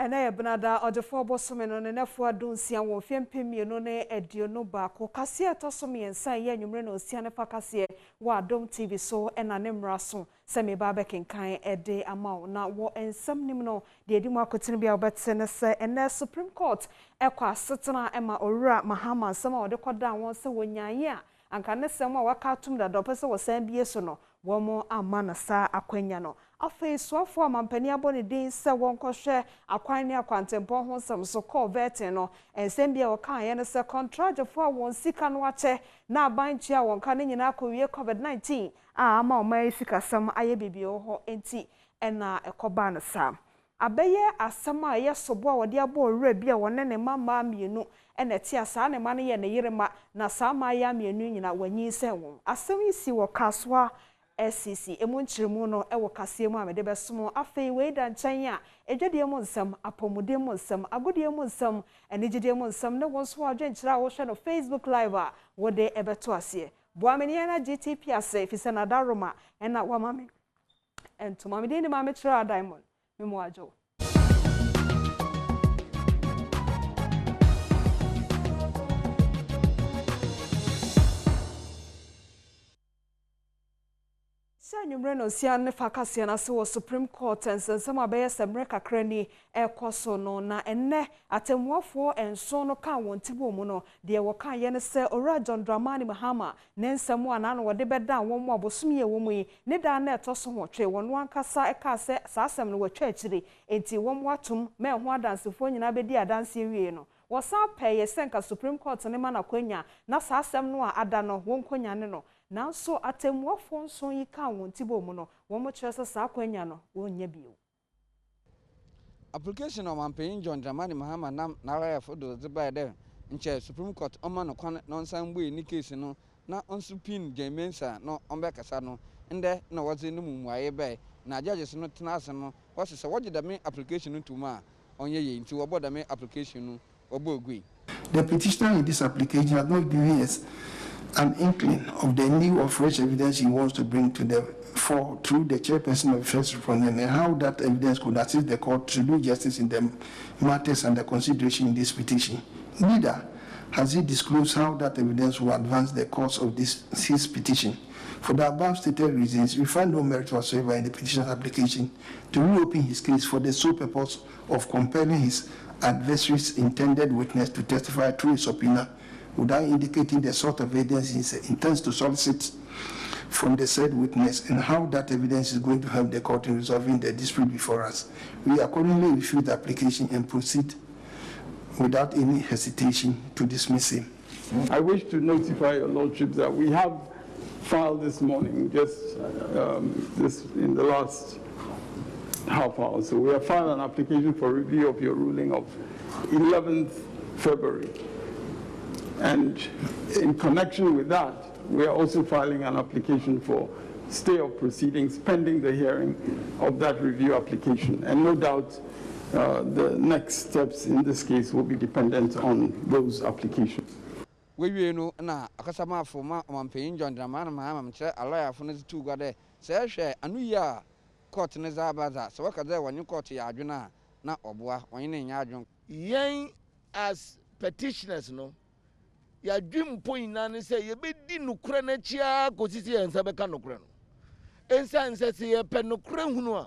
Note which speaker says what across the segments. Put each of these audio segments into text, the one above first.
Speaker 1: Ene benada odefo bosome no ne nefo adonsia wo fiempemie no ne ediono baako kase atosome ensa ye anwumre na osia ne fa kase wa Adom TV so ena ne mra so se me ba bekenkan ede amaw na wo ensam nim no de edimu akotene bia obetse ne se ene Supreme Court ekwa setena ema owura Mahama sama ode koda won se wonyaye a anka ne sem a waka atum da dopese wo san bie so no wo mo amana sa akwanya no afei soafo amampani abone din se won kohwe akwan ne akwantempo ho nsem so call vetin no ensem bia woka ye ne se contract fo won sika no ache na abanchi a won ka ne nyina akowie COVID-19 a ama o mai sika sam aye bibio ho enti ena ekoba ne sa abeye asam a ye sobo a wode abo owura bia wonne ne mama mienu ene ti asa ne ma ne ye ne yirema na sa ma ya mienu nyina wanyi se won asam isi wo kaswa SCC emunchirimu no ewo kase mu amede besomo afei we da nchan a edwede mu nsam apomode mu nsam agode mu nsam enigide mu nsam ne wonso adwenkyira wo hwe no Facebook live a wode ebeto ase boameni na GTP ase fise na daroma ena wamame entuma me de ni mame chira diamond memo ajo Nyumre no sia ne fakase na se wo Supreme Court ensensem abaye semre kakra ni ekoso no na enne atemuafo enso no ka wontibo mu no de wo kan ye ne se owura John Dramani Mahama ne nsemu ana no wode beda won mu abosomye wo mu yi ne da na etoso ho twe won ankasa eka se saasem no watwa akiri enti won mu atom me ho adansefo nyina bedi adanse wie no wosan peye senka Supreme Court ne ma na kwanya na saasem no a ada no won konya ne no nanso atemuafo nso yi ka wontibo mu no wo mo kyerese sa kwanya no wonya bio
Speaker 2: application of campaign John Dramani Mahama na lawyer for those by there nche Supreme Court oma no kwan no nsambu ni case no na onso pin Jemensa no ombekasa no nde na woze no mumuaye be na judges no tenase no wose se woje da me application no tuma onye ye nti wo boda me application no obogui.
Speaker 3: The petitioner in this application has not given us an inkling of the new or fresh evidence he wants to bring to the fore through the chairperson of the first respondent and how that evidence could assist the court to do justice in the matters under consideration in this petition. Neither has he disclosed how that evidence will advance the course of his petition. For the above stated reasons, we find no merit whatsoever in the petitioner's application to reopen his case for the sole purpose of compelling his adversary's intended witness to testify through a subpoena without indicating the sort of evidence he intends to solicit from the said witness and how that evidence is going to help the court in resolving the dispute before us. We accordingly refute the application and proceed without any hesitation to dismiss him.
Speaker 4: I wish to notify your lordship that we have filed this morning, just this in the last half hour. So we have filed an application for review of your ruling of 11th February. And in connection with that, we are also filing an application for stay of proceedings pending the hearing of that review application. And no doubt the next steps in this case will be dependent on those applications.
Speaker 2: We know na akasama forma campaign John Dramani Mahama mche alaya for next two gade say share anu ya court ne za baza so waka there when court ya adwena na oboa onye ne nya adwon
Speaker 5: yen as petitioners no ya dwim point na ne say ye bedi nukura na chia kosisi ensa beka nukura no ensa ensa se ye pe nukura hunu a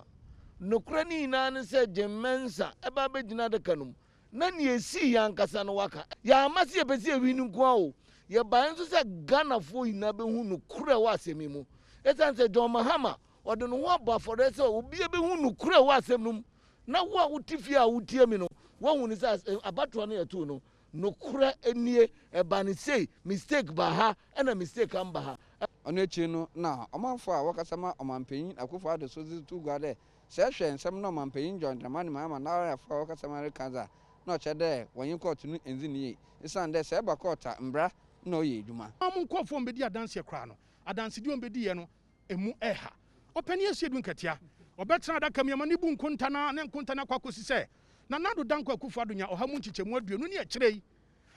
Speaker 5: nukura ni na ne say Jemensa eba begina de kanum na ne esi yankasa no waka ya amase ye pesi ewinu nko a o ye ban so say Ghana fo ina be hu nukura wa asemi mu ensa say John Mahama odo no ho aba for say obi be hu nukura wa asem num na wo a wotifi a wotie mi no wo hu ni say abato na ye to no nukura enie ebani say mistake ba ha na mistake amba ha
Speaker 2: ono echi no na omanfo a wakasama omanpanyin akufo ade so tu gade se hwe nsem no omanpanyin John Dramani Mahama na ya fa wakasama rekaza na ochede wonyin court nu enzini isande se ba court mbra na oye eduma
Speaker 6: amunkofo mbedi adanse kra no adanse di ombedi ye no emu eha opani asiedu nkatia obetra da kamiama ni bu nkontana ne nkontana kwakosi se na nado danko akufo adonya ohamu nchichemu aduonu ne ekirei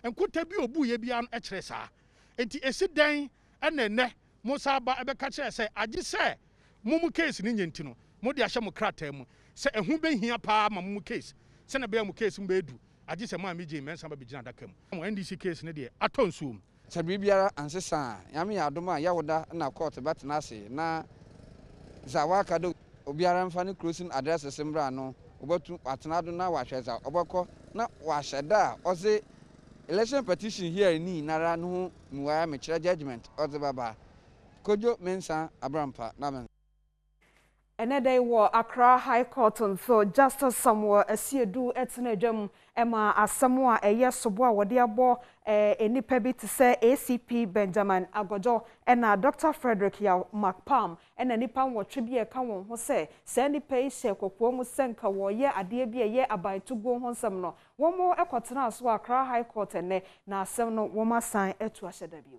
Speaker 6: enkuta bi obu ye bia ekire saa enti esi dan enene musa ba ebeka kire se agi se mumu case ni nyenti no mo de ahye mo krata mu se ehu be hia pa ma mumu case sene be mu case mu be du agi se ma meje mensa ba bigina adaka mu NDC case ne de atonso
Speaker 2: sɛ biribiara ansesa yame yɛ adom a yɛwoda na court bɛtena ase na za waka do obiara mfa ne closing address sembra no obatu atena do na wahwɛ za obɛkɔ na wahyɛ da ɔse election petition here ni nara no muwa me kyerɛ judgment ɔde baba kojo mensa abrampa na men
Speaker 1: Another war Accra High Court so Justice Samuel Asiedu etena dwam ema asɛm a ɛyɛ sobo a wɔde abɔ enipa bi te sɛ ACP Benjamin Agojo ɛna Dr. Frederick Yaw McPalm ɛna nipa nwɔtwe bi ɛka wɔn ho sɛ sɛ nipa yi hyɛ kokoɔ mu sɛnka wɔyɛ adeɛ bi ɛyɛ abantugo ho nsɛm no wɔn mo ɛkɔtena so Accra High Court ɛnɛ na asɛm no wɔn asan ɛtu ahyɛda bio.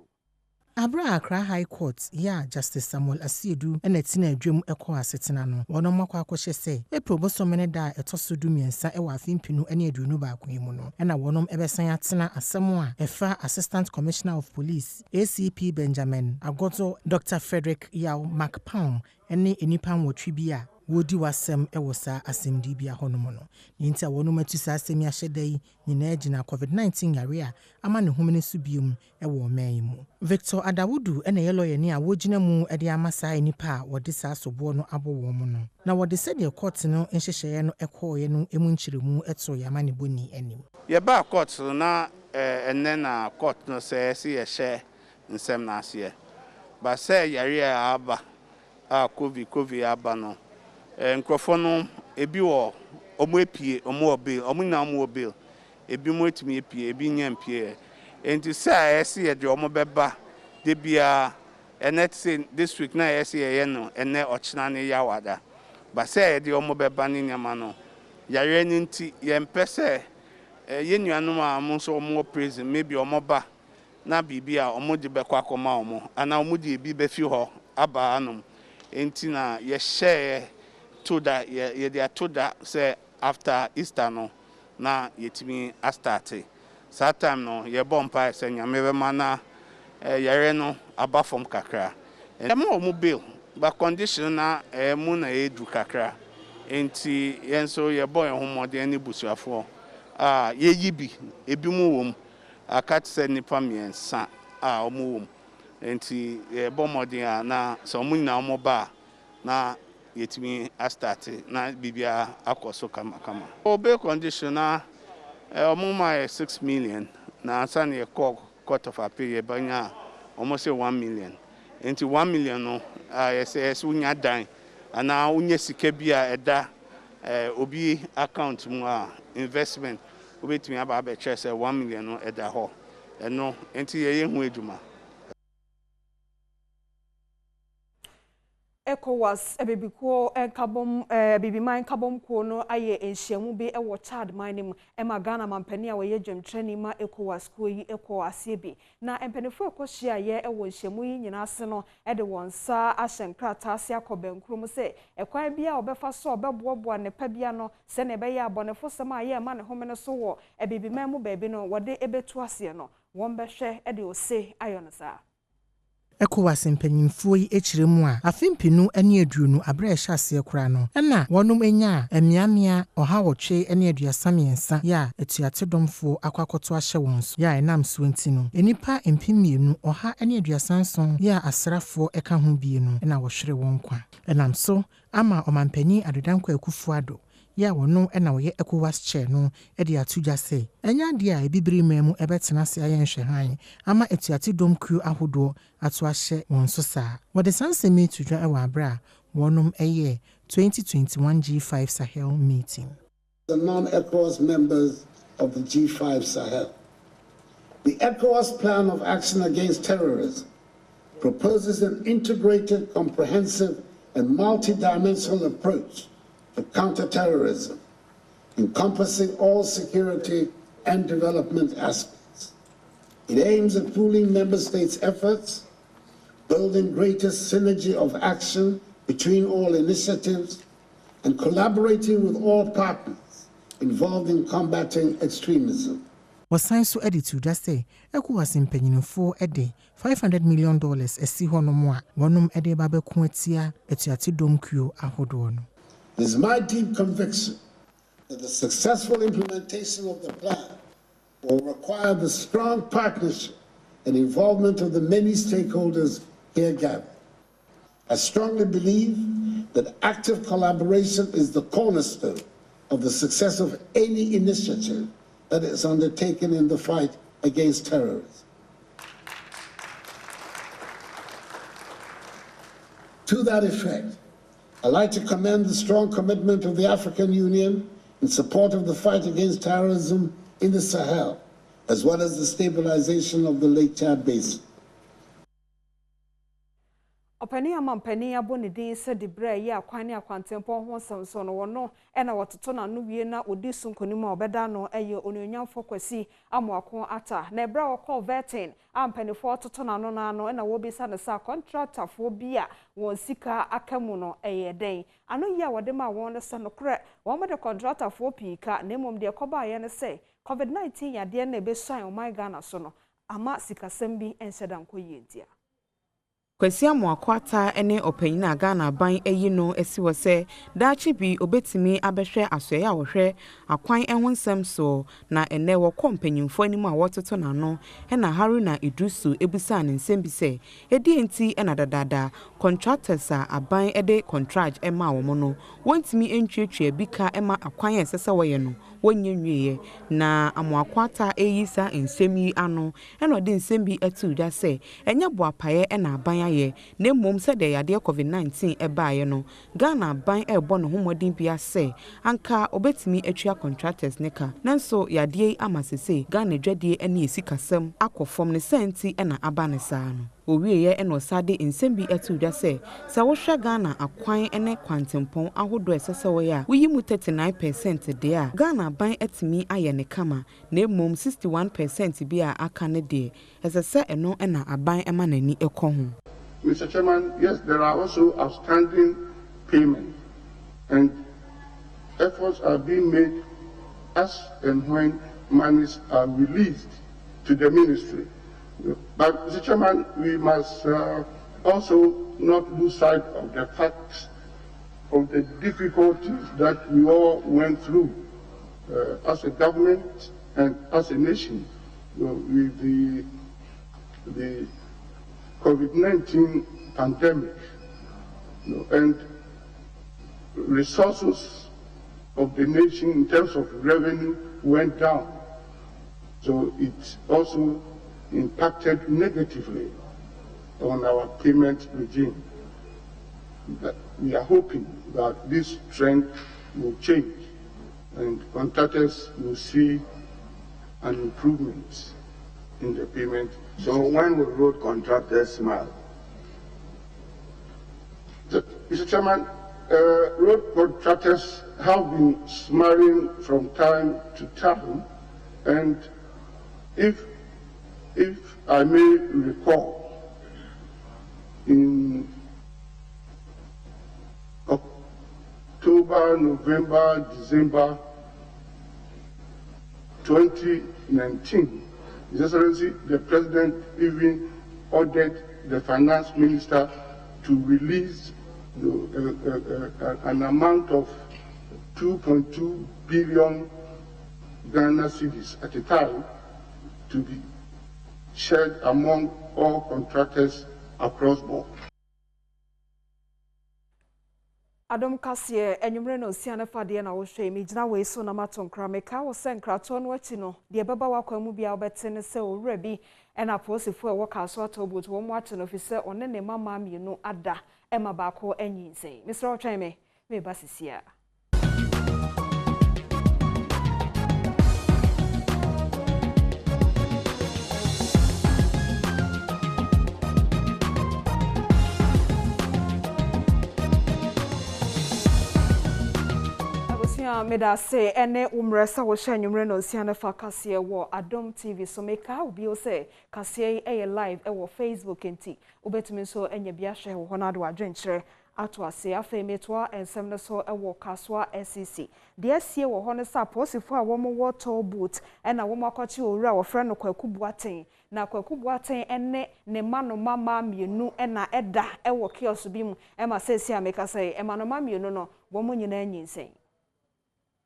Speaker 7: Abra Accra High Court ya Justice Samuel Asiedu ena tina adwam ekɔ asetena no wono makɔ akɔhye sɛ April bosomene da ɛtɔ du miɛnsa ɛwɔ afimpinu ene aduonu baako yi mu no ena wonom ɛbɛsan atena asɛm a ɛfa Assistant Commissioner of Police ACP Benjamin Agoto Dr. Frederick Yaw McPalm ene enipa nwɔtwe bi a wodi wasɛm ɛwɔ saa asɛmdi bia honom no nti a wonom atu saa asɛm ahyɛda yi nyina gyina COVID-19 yare a ama ne homene so biom ɛwɔ ɔman mu Victor Adawudu ɛna yɛ lawyer ni a wogyina mu ɛde ama saa nipa a wɔde saa soboɔ no abɔ wɔn mu no na wɔde sɛdeɛ court no nhyehyɛeɛ no ɛkɔɔyɛ no emu nkyerɛmu ɛto yama ne boni anim
Speaker 8: yɛba court na ɛnɛ na court no sɛ yɛhyɛ nsɛm na aseɛ ba sɛ yare a aba a covid aba no nkrofo no ebi wo omo epie omo obil omo na omo obil ebi mo etimi epie ebi nya mpie enti say ese ye de omo beba de bia enet say this week na ese ye no ene ochina ne yawada ba say de omo beba ne nyama no yare ni nti ye mpese ye nuanom a mo so omo prison maybe omo ba na bibia omo de bekwa koma omo ana omo de ebi be fi ho aba anom enti na ye share to that they are told that say after Easter no na yetimi a start that time no ye bompa say nyame be mana yare no aba from kakra and mo bill but condition na mu na edu kakra enti yen so ye boy homode ani busuafo ye yibi ebi mu wom akat say nipa miensa omu wom enti ye bomode na so mu na omo ba na yetimi a start na bibia akoso kama obe condition na omuma 6 million na ansa na court of appeal banya almost 1 million into 1 million no yes unya dan ana unya sika bia eda obi account mu investment obetimi aba be say 1 million no eda ho eno enti ye hu eduma
Speaker 1: ECOWAS ebibiko enkabom bibiman kabom ko no aye enhyiamu bi ewo Chad minim ema Ghana mampani a woye dwemtrani ma ECOWAS ko yi ECOWAS bi na empanifo ekohia ye ewo nhyiamu yi nyina ase no ede wonsa ahyenkrata ase akobenkrum se ekwan bia obefa so obeboboa ne pa bia no se ne be ya abonefo sema ye ma ne homene so wo ebibiman mu baabi no wode ebetu ase no won behwe ede ose ayonsa
Speaker 7: ECOWAS mpanyimfo yi ekyiremu a afimpinu ane aduonu abra ehye kora no na wonom enya emiamia oha wotwe ane aduasa miensa ya etuatedomfo akwakoto ahye won so ya enam so nti no enipa empimienu oha ane aduasa nson ya asrafo eka ho bie no na wohwere won kwa enam so ama omampani adodankwa akufuado ya wono na wo ye ECOWAS chair no de atugya se enya de a ebibiri mamu ebetena se aye nhwehan ama etuate dom crew ahodo ato ahye won so saa wo de sansemi tudwa e wa abra wonom eye 2021 G5 Sahel meeting.
Speaker 9: The non-ECOWAS members of the G5 Sahel. The ECOWAS Plan of Action Against Terrorism proposes an integrated, comprehensive and multidimensional approach to counterterrorism, encompassing all security and development aspects. It aims at pooling member states' efforts, building greater synergy of action between all initiatives, and collaborating with all partners involved in combating extremism.
Speaker 7: Wasan so editu da say ECOWAS mpanyinfo ede $500 million esi hono mo a wonum ede ba beku atia etuate dom kuo ahodo no.
Speaker 9: It is my deep conviction that the successful implementation of the plan will require the strong partnership and involvement of the many stakeholders here gathered. I strongly believe that active collaboration is the cornerstone of the success of any initiative that is undertaken in the fight against terrorism. To that effect, I'd like to commend the strong commitment of the African Union in support of the fight against terrorism in the Sahel, as well as the stabilization of the Lake Chad Basin.
Speaker 1: Opani amampani aboni din se dibre ye akwan ne akwantempo ho samso no wono ena wototo na no wie na odi sunkonima obeda no eye ononyamfo kwasi amoako ata na ebra wokọ vetting ampanifo ototo na no na no ena wo bisa ne sa contractor fo bia won sika akamu no eye den ano ye wode ma won se no kre wo me de contractor fo pika na mom de koba ye ne se COVID-19 yade na ebesan o my Ghana so no ama sika sembi ensedan koye ntia
Speaker 10: Kwasi Amoakwata ene opanyina Ghana ban eyi no esiwo se daachi bi obetimi abehwe asoye awohwe akwan ehonsem so na ene wo kompanyimfo animu a wototo na no ena Haruna Idrusu ebusa ne nsem bi se edi enti ena dadada contractors a aban ede contract ema wo mo no wontimi entwetwe bika ema akwan esese woye no wonyenwie na Amoakwata eyisa nsem yi ano ena odi nsem bi atu da se enya boapaye ena aban aye ne mom se de yade COVID-19 ebaaye no Ghana ban ebo no homodin bia se anka obetimi atwa contractors neka nanso yade amasese Ghana dwadie ene esikasem akofom ne senti ena abane saa no owieye eno sade nsem atu da se sa wohwe Ghana akwan ene kwantempon ahodo esese wo ya wuyi mu 39% de a Ghana ban etimi aye ne kama na mom 61% bia aka ne de esese eno ena aban ema nani ekọ ho.
Speaker 3: Mr. Chairman, yes, there are also outstanding payments, and efforts are being made as and when monies are released to the ministry. But, Mr. Chairman, we must also not lose sight of the facts of the difficulties that we all went through as a government and as a nation with the COVID-19 pandemic, and resources of the nation in terms of revenue went down. So it also impacted negatively on our payment regime. But we are hoping that this trend will change and contractors will see an improvement in the payment.
Speaker 11: So when will road contractors smile?
Speaker 3: Mr. Chairman, road contractors have been smiling from time to time, and if I may recall, in October, November, December 2019, His Excellency, the President even ordered the Finance Minister to release an amount of 2.2 billion Ghana cedis at a time to be shared among all contractors across board.
Speaker 1: Adom Kasie enyumre no siane fade na wo hwe mi gina we so na matonkra meka wo se nkrato no achi no de beba wakwa mu bia obete ne se owura bi ena posifo e wo kaso atobut wo mu achi no fi se one ne mama mienu ada ema baako anyinse Mr. Otweme me basisia Meda say ene umresa wo hwanyumre no siane fa kase wo Adom TV so meka obi o say kase e live e wo Facebook enti obetumi so enya bia hwe wo hono ado adwenkyere ato ase afa emetwa ensem ne so e wo kaswa SCC de asie wo hono sa posifo a wo mo water boot ena wo makwachi owura wo frɛ no Kwaku Boaten na Kwaku Boaten ene ne mano mama mienu ena eda e wo kiosk bi mu e ma sesi ameka say e mano mama mienu no wo mo nyina anyinsen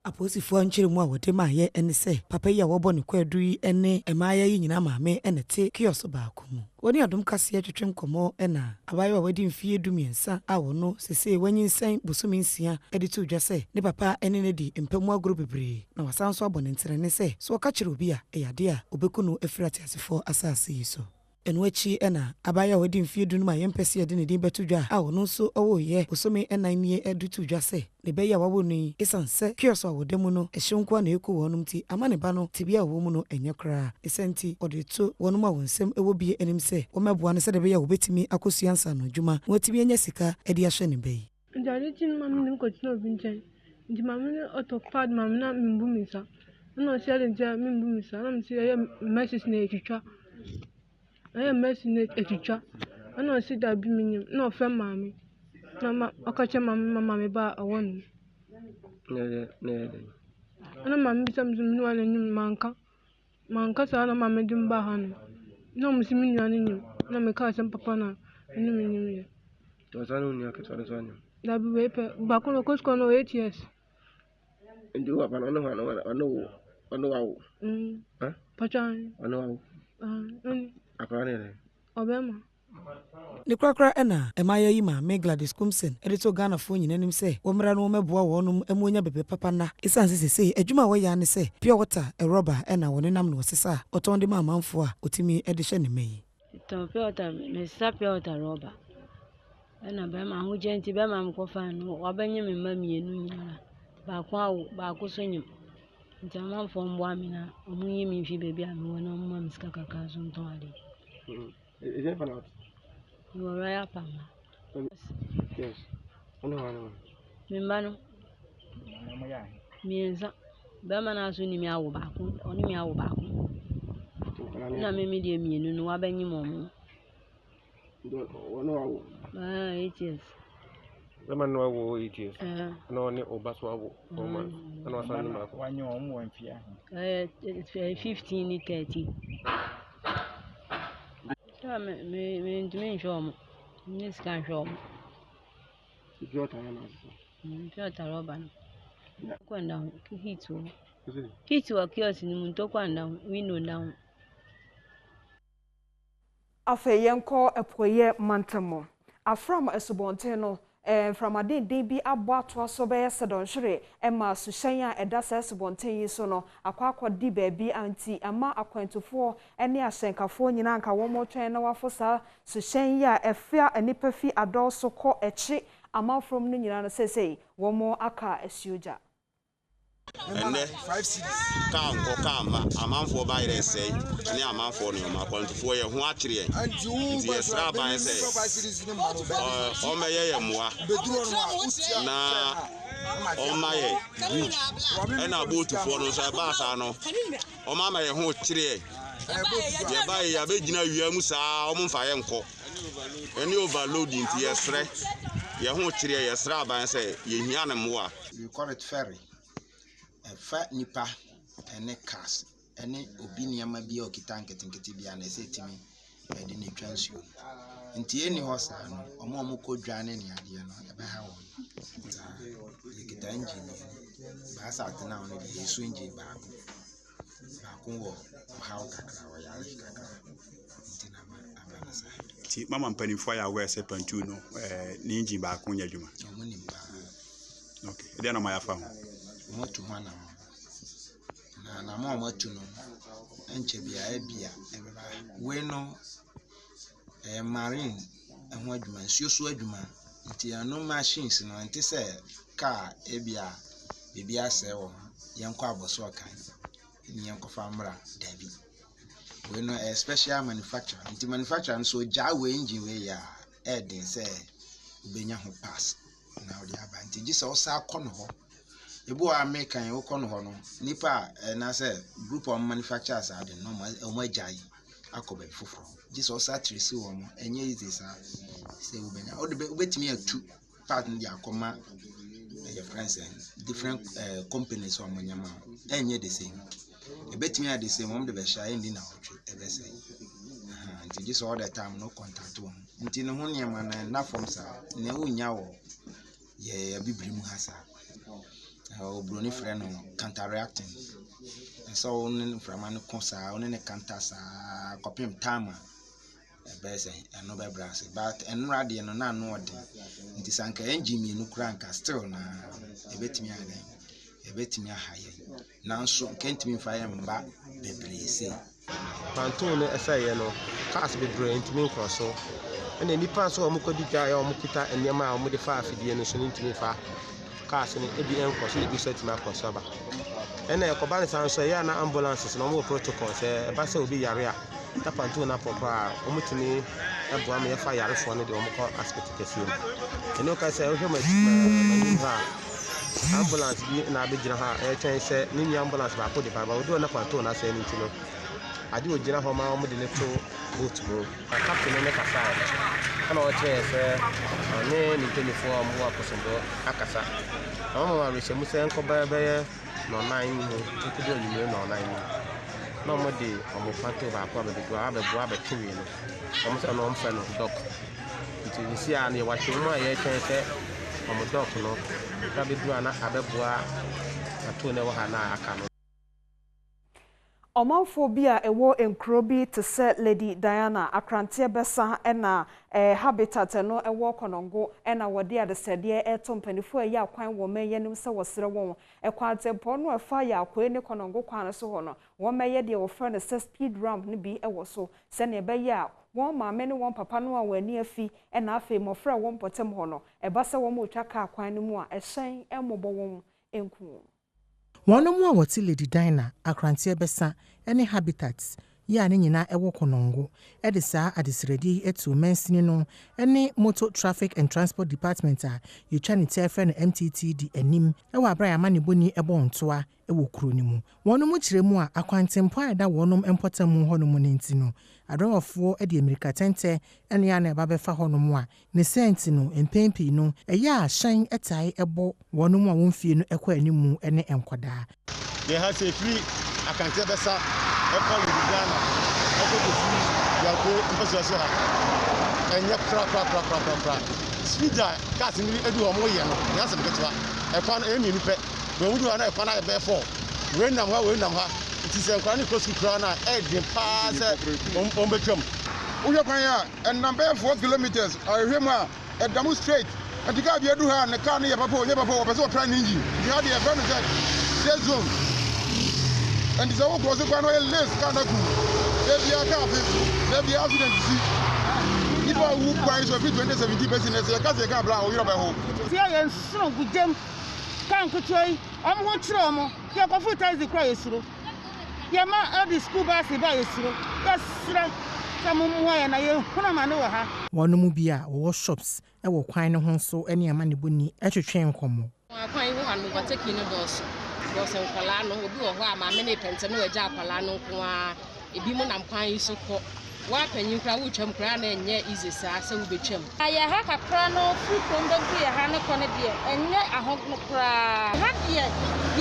Speaker 12: aposifo nkyere mu a wode ma ye ene se papa yi a wobo ne kwadu yi ene emaya yi nyina maame ene te kioso baako mu woni Adom kase twetwem komo ena abaye wa wadi mfie dumiensa a wono sese wanyinsan busumi nsia ede tu dwa se ne papa ene ne di mpamu agro bebre na wasanso abone nterene se so ka kire obi a eyade a obekunu efirati asefo asase yi so enwechi ena abaya wadi mfie dunu ma yempese ede ne din betu dwa a wono so owo ye busumi ena nie ede tu dwa se ne be ya wawo ni esanse kioso a wode mu no ehyenkwa na eko wonum ti amane ba no tibia wo mu no enye kra esenti ode to wonum a wonsem ewo bie enim se wo meboa ne se de be ya wobetimi akosuansa no djuma wotibi enya sika ede ahye ne be
Speaker 13: ndare tin mam nim ko tino binchen ndi mam ne autopad mam na mimbu misa no se de ntia mimbu misa na msi ya message na etwitwa aye message na etwitwa no se da bi minim no fe mami na ma okache mama me ba awon ne ana mami bisam zum wana nyum manka sa na mami dimba hanu no musi minyane nyum na me ka sem papa na nyum ye
Speaker 14: to sanu ni aketwa sanu
Speaker 13: da bi we pe ba ko no kosko no 8 years
Speaker 14: ndi wa pa no wa ha
Speaker 13: pachan
Speaker 14: ano akwane ne
Speaker 13: obema
Speaker 12: ne kwakra ena emaya yi ma Gladys Kumsen edito Ghana fo nyinanim se womra no meboa wonum emuonya bebe papa na isanse sese adwuma wo ya ne se pure water e rubber ena wonenam no sesa otonde ma amanfo a otimi ede hye ne meyi
Speaker 15: to pure water me sa pure water rubber ena be ma hu genti be ma mko fa no wabanye me ma mienu nyina ba ko so nyim nti amanfo mbo amina omunyi mi fi bebi ami wona mma miska kaka so nton ade
Speaker 14: is it for
Speaker 15: you are right up
Speaker 14: yes ono
Speaker 15: mimbano mienza be ma na so ni mi awo ba ko oni mi awo ba ko na me mi de mienu no wabanyi momo
Speaker 14: ono awo
Speaker 15: 8 years
Speaker 14: Lama no awo 8 years no ne obaso awo 4 months ana asani ma
Speaker 16: wanyo omo amfia
Speaker 15: 15 ni 30 ta me ndime shomo ni scan shomo
Speaker 14: jota yana
Speaker 15: jota roba no kwenda hitu wa kiosi ni muntu kwenda window down
Speaker 1: afe yenko epoye mantamo afram esubonten no from adin bi abo ato so be yesedon hwere ema suhyan a eda sesubonten yi so no akwakwa di baabi anti ama akwantufo ene ahyenkafo nyina anka wo motwen na wafosa suhyan ya efia anipa fi adoso ko echi ama from no nyina no sesei wo mo aka esuoja
Speaker 17: ene 5 cities kama amanfo ba ire sei ne amanfo no ma kwantufo ye ho akire nti esra ban sei o meye ye moa na o maye ena botufo no so ba sa no o mama ye ho kire ye ba ye abegina wiamu saa o mfa ye nko eni overloading ti esre ye ho kire ye esra ban sei ye hia ne moa.
Speaker 18: We call it ferry. Fa nipa ene cars ene obi niama bia okitanketinketi bia na setimi ede ne twansuo nti eni hosa no omo kodwane ne ade no ebe ha won yekita engine ba sa atena on de yesu engine ba ko wo how kakra wo ya kakra nti na abana sa
Speaker 19: ti mama mpanifo ya we se pantu no ni engine ba ko nya dwuma
Speaker 18: omo ni ba
Speaker 19: okay ede na ma ya fa ho
Speaker 18: motu hwana na mo motu no enche bia ebeba we no marine ehun adwuma nsuoso adwuma nti ano machines no nti se car ebia bibia se wo yenko aboso kan ni yenko famra dabi we no special manufacturer nti manufacturer so ja we engine we ya edin se ubenya ho pass na odi aba nti gisa o sa kono ho Ebo American you kono ho no nipa na say group of manufacturers are the normal omajai akobe foforo Jesus atrisi wo mo enye easy sa say ubenya o de betimi atu part ndi akoma your friends and different companies on manyama enye the same betimi are the same the be share ndi na otwe e be say until this all the time no contact one until no ho niam na form sa na unya wo ye bibiri mu hasa Obroni friend counteracting. And so on from an consa on a cantas copying tama bese and no brass but and radi and no no it is anka engine no cranka still na a bit me again a bit me high now so can't me fire mba bebre say
Speaker 14: Pantone essay no cast be brain to me cross so and any pass or mukodi or mukita and yama or modify fiddy and so into me fa cast in ABM cross you set my cross over. And a combined sound so yeah, na ambulances no more protocols. A bus will be area. Tap and two up for Omutini, a Buami fire for the Omoko aspect. And no can say, ambulance be in Abidjan, a train said, Nini ambulance by put the Bible, do not want to say anything. I do a general home with the little boat to move. A captain in the Casa. And all chairs, a name in 24 more possible. Akasa. I'm a Richamusa and Cobber. No 9 to do you no 9 no more day on my panto by probably to have a grab a chewing almost a non friend of dog. It is see and you watch my air can say on my dog no grab it duana abeboa a 2 never had I can.
Speaker 1: Omanphobia ewo enkrobi to set Lady Diana akrantie besa ena habitat no ewo konongo ena wode ade sede etompanifo ya kwan wo meyenim se wosere won ekwantempo no afa ya akwe ne konongo kwan so ho no wo meye de wo friend se speed ramp ne bi ewo so se ne be ya won maame ne won papa no a wani afi ena afi mofra won potem ho no eba se wo mo twaka kwan ne mu a ehyen emobo won enku.
Speaker 7: One more what Lady Diana, akrantie besa, any habitats, ya nyina ewo konongo, edisa adisredi etu mensini no, any motor traffic and transport department you chanite friend MTTD enim, ewa abra mani boni ebo ontoa, ewo kronimu. One mu chiremu a akwantempo ada wonum empotemu honomu nentino. Adrofo edi America tente ene ya na babefa honomu a ne senti no empempi no eya ahyan etai ebo wonum a wonfie no ekwa animu ene enkwada.
Speaker 16: They has a free akante besa ekwa Louisiana ekwa to free ya ko mpeso ha enye pra speeder gas ni edu omo ye no ya se beketua ekwa no emi ni pe we wudu na ekwa na be 4 we nam ha it is a chronic cross na edin pass on betwam uye kwan ya and number 4 kilometers I hear ma e demonstrate and the car be do ha na car na papa o person plan engine you had the event that zone and the whole cross kwan no less car na ku there be accident see if I would price of 20-70% ya car car bla o yoro be ho
Speaker 20: tia yen sro gudem kan kutoi am ho tro mo ya ko futa is the cry esuro Yama all the school bus ba yesiro. Yes, na ye huna mane wa ha.
Speaker 7: Wono mu bia wo shops e wo kwan ne ho so ene amane boni etwetwe nkomo.
Speaker 21: Kwan wo anu ba take no dos. Dos en kwala no obi wo ho ama me ne pente no agya kwala no ko a ebi mu nam kwan yi so ko. Wa panyin kra wo twam kra na enye easy sa se wo betwam. Aya ha kakra no free kondo bi ya ha ne ko ne de enye ahogno kra. Ha de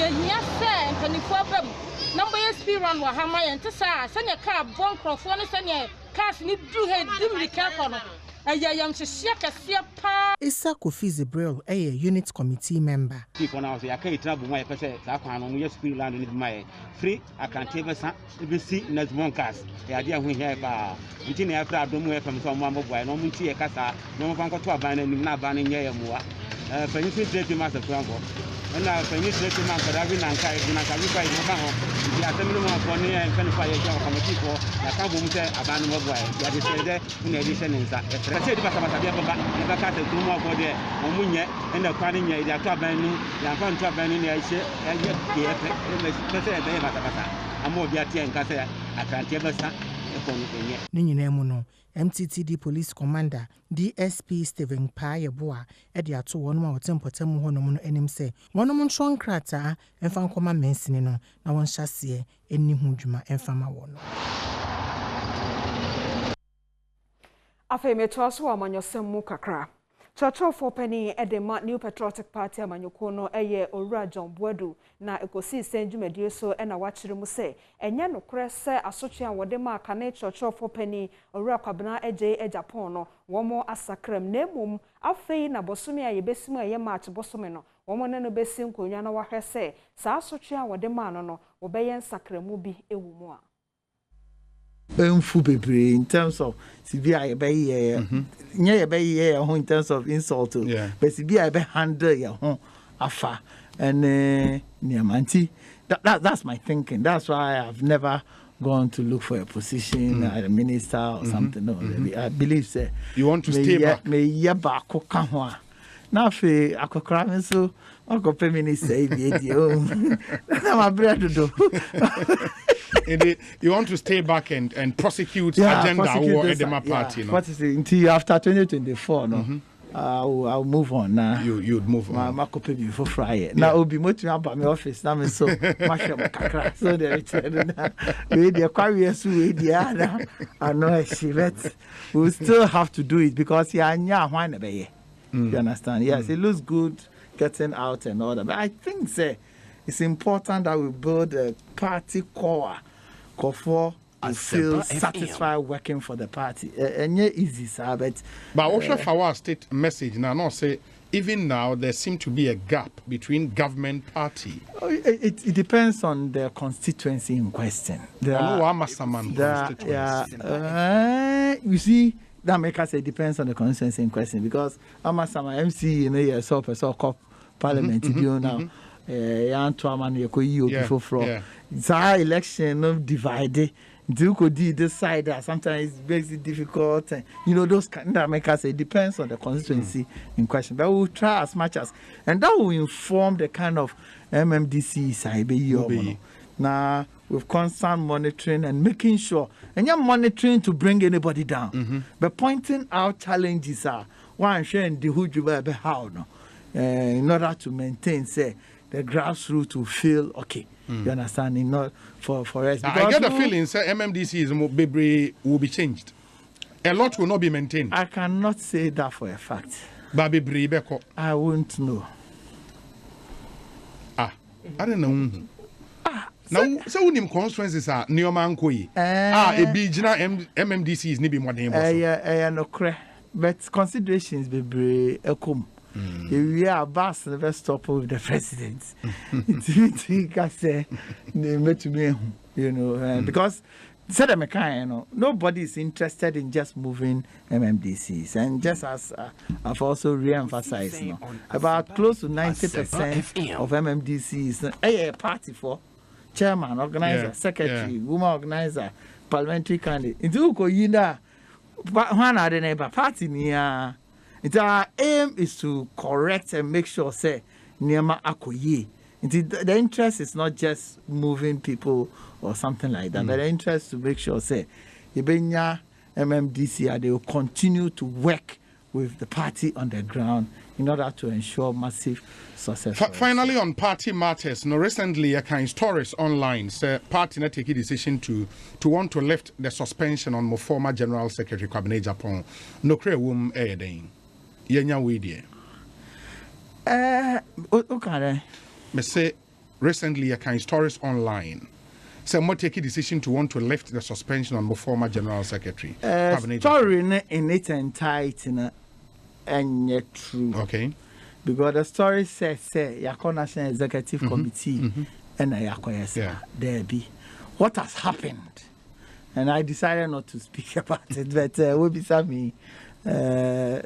Speaker 21: ye hia se mpanifo abam. Number SP run wa hama yente sa senya car bon crofo ne senya cars ni du he dimri ka kono aya yam hye kase pa
Speaker 7: Isa Kofi Zibril unit committee member
Speaker 22: people now say akai travel my pese sa kwan no yes free land ni my free akante besa be see nazmon cars ya dia hu here ba nti na afra adomu FM so mo amboa no mu nti e kasa no mo fanko to aban na nim na aban nye ya muwa fanyi se trade master franco na fanyi se trade man kada bi na nka bi fa no ba ho ya temino mo afọ ne en kan fa ye ja committee ko ya ka bo mu se aban no boa ya de se de na edition nsa e se di basa bia baba e ba ka te tu mo afọ de mo munye na kwa ne nya ya to aban nu ya fa nto aban nu ya ise ya ye ke e pe se de basa amo bia tie nka se akrantie basa e ko no enye
Speaker 7: ni nyina mu no MTTD Police Commander DSP Stephen Payeboa edi ato wonu ma otempotem ho no mu no enim se wonu mu ntron krata emfa nkoma mensini no na won hyase eni hu dwuma emfa ma wono
Speaker 1: Afa meto so amanyosem mu kakra Churchofo penny edema New Patriotic Party amanyoko no eye Owura John Boadu na ekosi senjumedie so na wachire mu se enye nokre se asotwe an wode ma aka na Churchofo penny Owura Kwabena eje Japan no womo asakrem na emom afei na bosome a yebesimu eye march bosome no wɔn ne no besi nkonwa na wahwɛ sɛ saa asotwe a wɔde ma no wɔbɛyɛ nsakramu bi ewu mu a
Speaker 4: Enfu bebre in terms of Sibia ye in terms of insult, but Sibia be handle your afa and Niamanti. That's my thinking. That's why I've never gone to look for a position as a minister or something. No, I believe say
Speaker 6: you want to stay back.
Speaker 4: Me yaba kokanwa. Na fe akokra so akope minister that's my bread to do.
Speaker 6: You want to stay back and prosecute agenda or Edema party, no?
Speaker 4: What is it? Until after 2024, no? I'll move on now.
Speaker 6: You'd move on.
Speaker 4: My copy before Friday. Now I'll be motivated about my office. Now I'm so much so the Aquarius I know she we'll still have to do it because you understand? Yes, it looks good getting out and all that. But I think it's important that we build a party core for to feel satisfied working for the party. And yeah, easy, sir. But
Speaker 6: also for our state message now, not say even now there seems to be a gap between government party.
Speaker 4: It depends on the constituency in question. You see. That make us say it depends on the constituency in question because Amasama MC yourself COUP parliament now. It's our election divided. Do could decide that sometimes it makes it difficult. Those that make us say it depends on the constituency in question. But we'll try as much as, and that will inform the kind of MMDC side. Now, with constant monitoring and making sure, and you're monitoring to bring anybody down, but pointing out challenges are one sharing the who how no, in order to maintain the grassroots to feel okay. You understand? Not for us.
Speaker 6: I get the feeling MMDC will be changed. A lot will not be maintained.
Speaker 4: I cannot say that for a fact.
Speaker 6: I
Speaker 4: won't know.
Speaker 6: I don't know. Now, so when constituencies are near Mankoi, a big MMDC is maybe more than
Speaker 4: no crack, but considerations be brave. If we are boss, never stop with the president. Because said nobody is interested in just moving MMDCs, and just as I've also re-emphasized, about close to 90% of MMDCs a party for. Chairman, organizer, secretary, woman organizer, parliamentary candidate. Into Koyina, one are the neighbor party near. Our aim is to correct and make sure say Niama Akoye. The interest is not just moving people or something like that, but the interest to make sure say Ibenya MMDC they will continue to work with the party on the ground in order to ensure massive success.
Speaker 6: Finally, on party matters, recently a kind stories online say party not take a decision to want to lift the suspension on former General Secretary Cabinet Japan. No clear womb aiding. Yenya we
Speaker 4: okay.
Speaker 6: Me say recently a kind stories online. So what take a decision to want to lift the suspension on former General Secretary Cabinet
Speaker 4: story in its entirety and yet true.
Speaker 6: Okay.
Speaker 4: Because the story says Yako National Executive Committee and Yako there be. What has happened? And I decided not to speak about it, but will be some I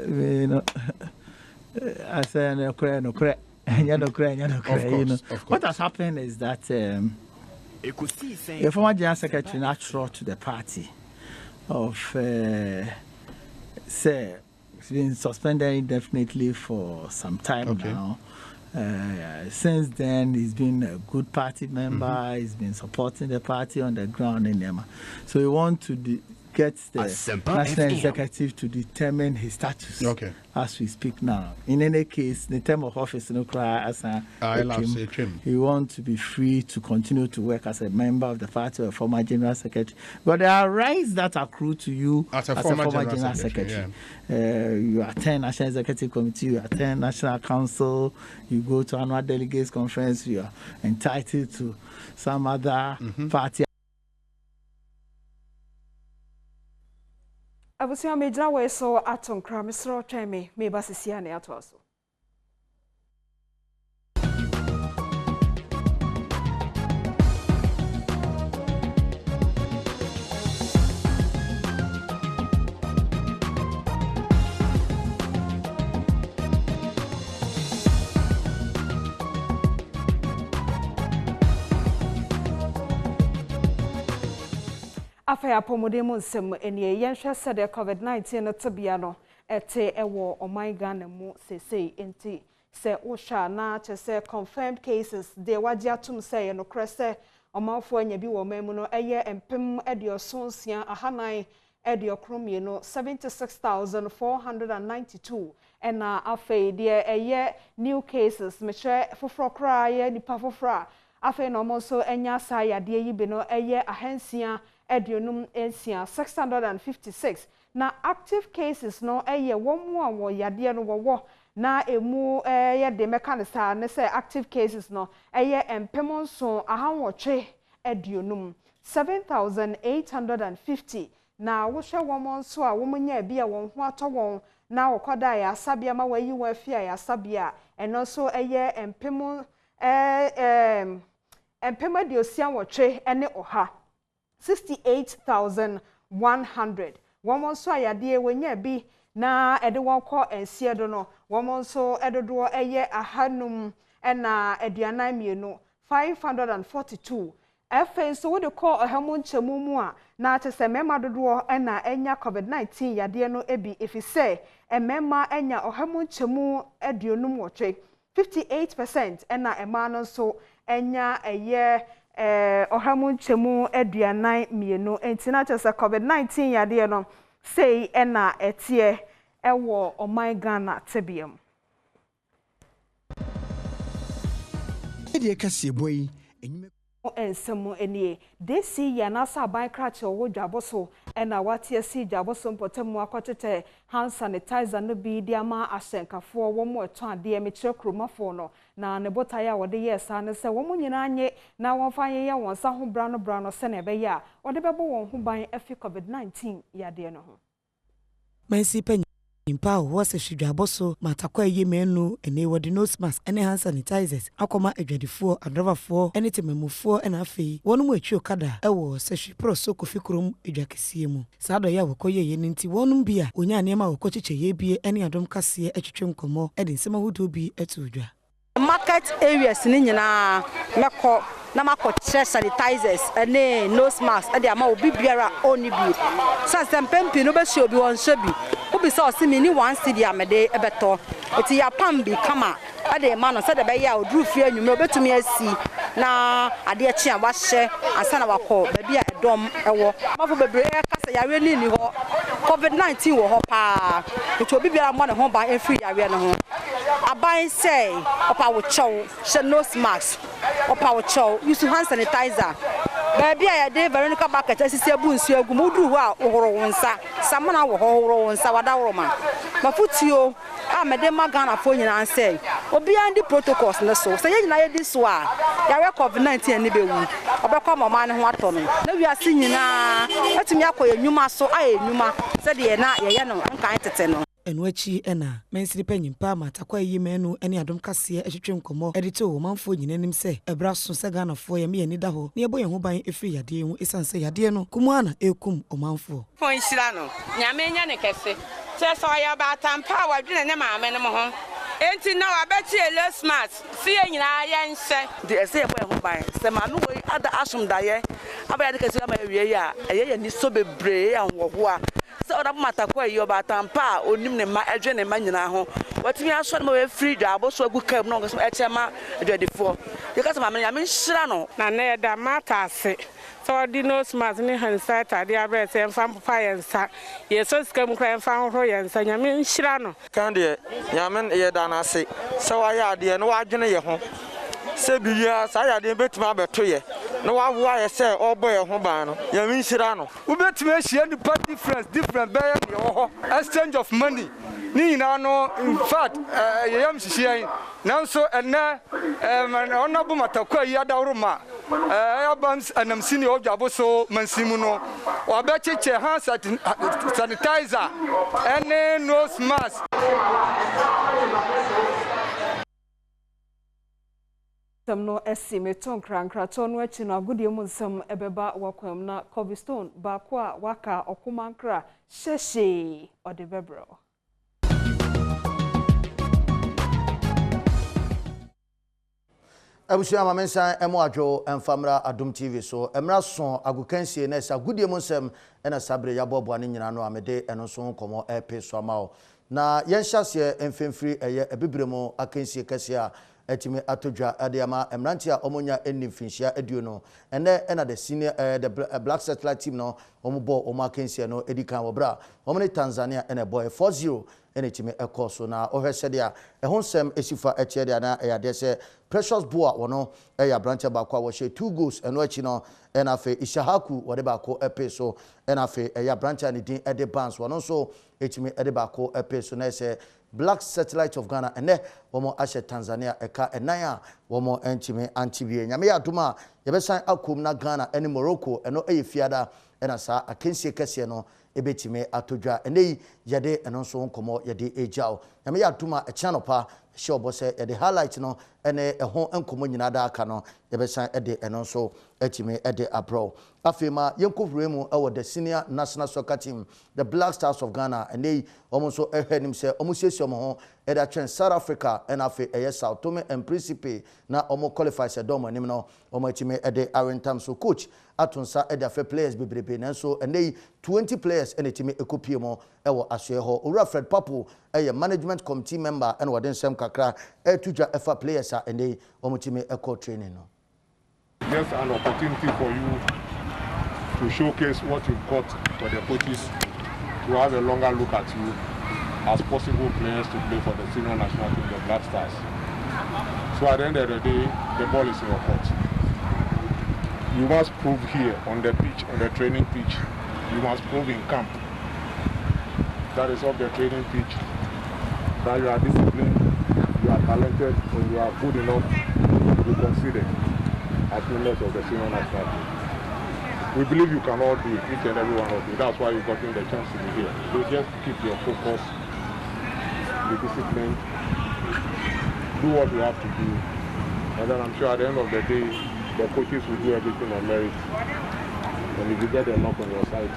Speaker 4: say no cry. What has happened is that the former General Secretary natural to the party of say it's been suspended indefinitely for some time now. Since then, he's been a good party member. He's been supporting the party on the ground in Nema. So we want to get the national executive to determine his status as we speak now. In any case, the term of office, he wants to be free to continue to work as a member of the party or a former general secretary. But there are rights that accrue to you as a former general secretary. You attend National Executive Committee, you attend National Council, you go to annual delegates conference, you are entitled to some other party.
Speaker 1: Abusia mejra we so aton kra misro tweme me basisia ne ato so Afei apomode mu nsem enie yenhwe sede COVID-19 no tebia no ete ewo oman Ghana mu sesei enti se usha na chese confirmed cases de wajiatum se ye no krese omanfo anya bi wo mamu no eye empem ediosonsia ahanan ediokromi no 76,492 ena afei de eye new cases mehwe foforo kra ye nipa foforo afei no mo so enya sa yade yi bi no eye ahansia edionum ensia 656 na active cases no eye womu awo yade no wo na emu ye de mekanisa ne say active cases no eye empemon so ahanwotwe edionum 7,850 na wo hwe womon so a womunya bia won ho atowon na wokoda ya sabia ma wayi wa afia ya sabia eno so eye empemon empemediosia wotwe ene oha 68,100 womon so ayade wonya bi na ede wonko ensie do no womon so edodo eye ahanum ena aduanan mienu 542 efe so wode call ahamu nchemu mu a na atese mema dodo ena enya COVID-19 yade no ebi efise emema enya ahamu nchemu aduonum wotwe 58% ena ema no so enya eye ohamu nchemu aduanan mienu entina atese COVID-19 yade no sei ena etie ewo oman Ghana tebiam
Speaker 2: ede kase boy
Speaker 1: ensemu enie desi ya na saban krache owo dwaboso ena watie si dwaboso mpotemu akotete hand sanitizer no bi diama asenkafo wo mo eto ade emekire kromafo no na ne botaya wode yesa ne se wo munyina anye na wonfanye ye wonsa ho brano se na ebe ya wode bebo won ho ban afi COVID-19 yade no ho
Speaker 12: Mansi penny impa wose hwidwaboso matakwa yemenu ene wode nose mask ene hand sanitizers akoma adwadifo adrovafo ene temamufo ena afei wonu mu atwi okada ewo se hwipro so kofikrom adwakesie mu saado ya wokoye ye nti wonu bia onya ne ma wokocheche ye bie ene adom kase atwetwe nkomo ede nsema hudo bi etudwa
Speaker 5: market areas ni nyina meko na makoche sanitizers ene nose mask ade ama obi biara oni bi sanse pempi no be hye obi won hye bi obi se osimi ni 1 cedi amede ebeto oti ya pam bi kama ade ma no se de be ya oduru fie anwumre obetumi asi na ade echi a wahye ansa na wakọ ba bia edom ewo mafo bebre kasa yare ni ho COVID-19 wo ho pa oti obi biara mo ne ho ba efiri yare no ho aban say opa wo chow she nose mask opa wo chow use hand sanitizer baby ya dey Veronica bucket asisi abu nsu agum udu ho a ohoro wonsa samana wo ohoro wonsa wada woroma mafutio a mede magana fo nyina ansay obi andi protocols ne so say nyina ye di so a ya COVID-19 ni bewu obekọ mama ne ho ato no na wi ase nyina atumi akoye nyuma so aye nyuma se de na ye no nkan tete no
Speaker 12: Enwachi ena mensiri panyimpa matakwa yimenu ene adom kase ehwetwe nkomo edite o manfo nyinanim se ebraso se Ghana fo ye me ni da ho ne eboye ho ban efiri yade hu esanse yade no kumana ekum o manfo
Speaker 5: fo nhira no nyame nya ne kese se so ya ba tampa wadwene ne maame ne mo ho enti na wabeti ele smart si ye nyina ya nse
Speaker 23: de ese eboye ho ban se manu we ada asum daye abaya de kese ma ewie ya eye ni so bebre ya wo a se oda matakwa yi oba tampa onim ne ma edwe ne ma nyina ho watimi aso ne ma we free dwa aboso agu kam no so echema edwadefo ye kasa ma me nhira no
Speaker 5: na na da mata ase so di nose mask ni hansa ta dia bre se mfam papa yensa ye so skam kra mfam ho yensa nyame nhira no
Speaker 24: kan de nyame ye da na ase se wa ya de no wa dwene ye ho se biya sa ya de betima abeto ye no wa wo aye se oboye ho ban no nyame nhira no
Speaker 25: wo betima ahia ni party different buy the ho exchange of money ni nyina no in fact yeyam hihia nanso ena onabu matakwa yi adawroma abams anamsini odwaboso mansimu no wabecheche hand sanitizer ene nose mask
Speaker 1: Samno esimeton krankrato no achi na agudie mu nsam ebeba wakwam na Covistone ba kwa waka okumankra sheshe odebebro
Speaker 3: Abusia mamensa adwo emfamra Adom TV so emra so agukansie na sa gudie mu nsem na sabre yabobo ane nyina no amede eno so komo epe so amao na yenhyase emfemfiri eye ebibremu akansie kase a etimi atodwa ade ama emrantia omonya enimfinhia aduo no ene na the senior the black satellite team no omubo omakansie no edikan wobra omne Tanzania ene boy 4-0 ene etimi ekoso na ohwesede a ehonsem esifa etiede na eyade se Precious Boa wono eya branch ba kwa wo 2 goals eno achi no ena fe Ishahaku wode ba ko epe so ena fe eya branch ani din ede bands wono so etimi ede ba ko epe so na se Black Satellite of Ghana ene womo ashe Tanzania eka enan a womo entimi antibie nyame ya duma yebesan akom na Ghana ene Morocco eno eye fiada ena sa akensie kese no ebetime atodwa ene yade eno so nkomo yade ejao nyame ya duma e channel pa sure bose yade highlight no ene ehon nkomo nyina da aka no yebesan ede eno so etime ede abro afema yenkofure mu ewo the senior national soccer team the Black Stars of Ghana ene omo so ehwenim se omo siesie omo ho eda twen South Africa ena fe eye Sao Tome and Principe na omo qualify se dom anim no omo etime ede arentam so coach atunsa ede afa players bebrebe nanso ene 20 players ene etime ekopie mo ewo aswe ho Ura Fred Papu eye management committee member ene wode nsem kakra etudwa efa players a ene omo etime eko training no.
Speaker 8: Just an opportunity for you to showcase what you've got for the coaches to have a longer look at you as possible players to play for the senior national team, the Black Stars. So at the end of the day, the ball is in your court. You must prove here on the pitch, on the training pitch. You must prove in camp, that is off the training pitch, that you are disciplined, you are talented, and you are good enough to be considered as members of the senior national team. We believe you can all do it, each and every one of you. That's why you've gotten the chance to be here. So just keep your focus, be disciplined, do what you have to do, and then I'm sure at the end of the day, the coaches will do everything on merit. And if you get a knock on your side.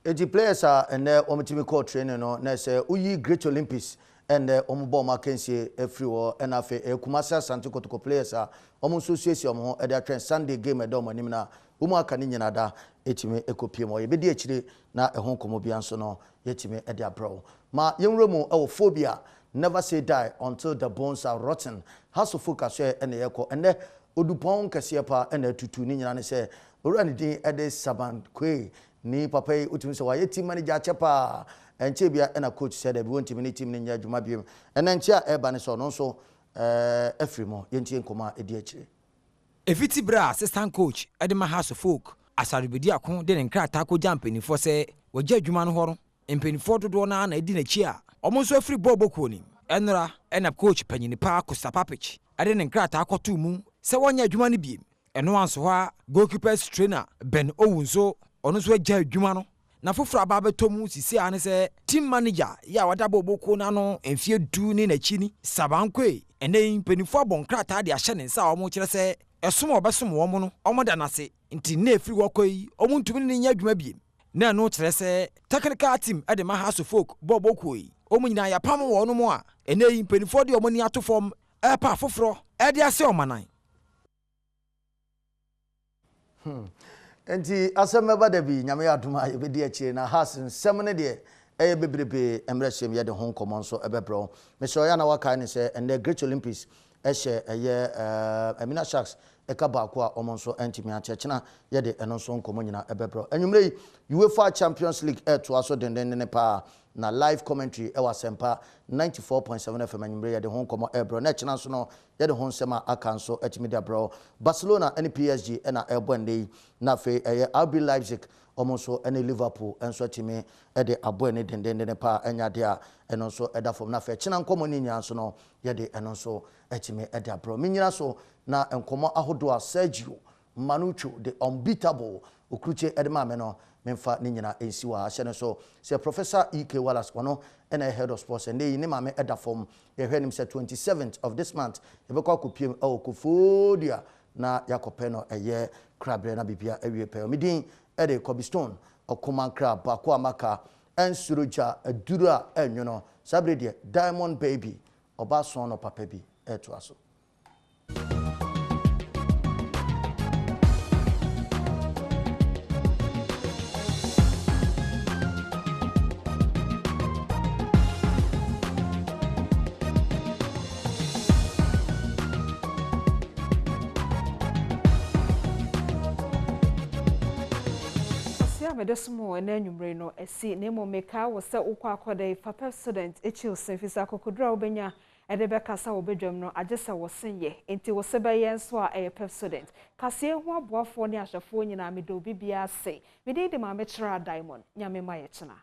Speaker 3: 80 players are and omitimi call training no na say uyi Great Olympics and omubo Mackenzie everywhere and afa Kumasi Asante Kotoko players are omunso suesi omo e dey train Sunday game edom anim na umu aka ni nyina da etimi ekopie mo ye be di akire na ehon komo bia nso no yetimi e dey abro ma yenwremu e wo phobia never say die until the bones are rotten has to focus and yeko and odupon kase pa and tutu ni nyina ne say owura ni din e dey Saban Kwe ni papa yi utumi se wa team manager chepa enche bia na coach said e won team ni team ni nya adwuma biem ena enche a eba ne so no so efrimo yentie nkoma edi akire
Speaker 9: efiti bra assistant coach edema house folk asaribedi akon de ne nkrata ko jampani fo se wagya adwuma no horo empanifo dodo na edi na chi a omo so afri boboko ni enra ena coach panyini pa ko sapapich ade ne nkrata akoto mu se wonya adwuma no biem eno anso ha goalkeepers trainer Ben Owunso ono so agya adwuma no na foforo aba betomu sisi ane se team manager ya wada boboko na no enfie du ni na chi ni Saban Kwe ene mpanifo abonkrata de ahye ne nsa omo kire se esom obesom wo mo no omo da nase nti na efiri wokoi omo ntumi ni nya adwuma biem na no kire se technical team ade ma house folk boboko yi omo nyina ya pam wo no mo a ene mpanifo de omo ni atofom pa foforo e de ase omanan
Speaker 3: enti asemeba da bi nyame aduma ye bedi akire na has nsem ne de eye bebrebe emresem ye de hon common so ebebro me so ya na waka ni se and the Great Olympics ehye eye Amina Sharks eka ba ko a omonso entimi achechena ye de eno so nkomo nyina ebebro enwumre UEFA Champions League to aso dendenne pa na live commentary e wasempa 94.7 FM enwumre ye de hon komo ebro na chena so no ye de hon sema akanso etimi de bro Barcelona and PSG na ebonde na fe eye RB Leipzig omonso ene Liverpool enso etimi e de abo ne dendenne pa enya de a eno so eda fom na fe chena nkomo ni nya so no ye de eno so etimi e de bro minyina so na enkomo ahodo a Sergio Manucho the unbeatable okruche edema me no memfa ni nyina ensi wa ahye so se Professor EK Wallace wono and head of sports and they ni ma me eda form ye hwenim se 27th of this month ye be kwa kopiem okufodia na yakopeno eye krabre na bibia ewie pe midin e de Cobblestone okuman crab ba kwa maka ensuroja adura enwono sabre de Diamond Baby oba so no papa bi eto aso.
Speaker 1: Medesmo and enumre no esi nemo meka was set ukwa kwade papa student echil senfisa kokodra obenya edebe kasa obedwam no agesa wosenye enti wosebe yen so a pep student kase hu aboafo ne ahwefo nyina medo bibia se mede de ma mechira diamond nyame ma ye chena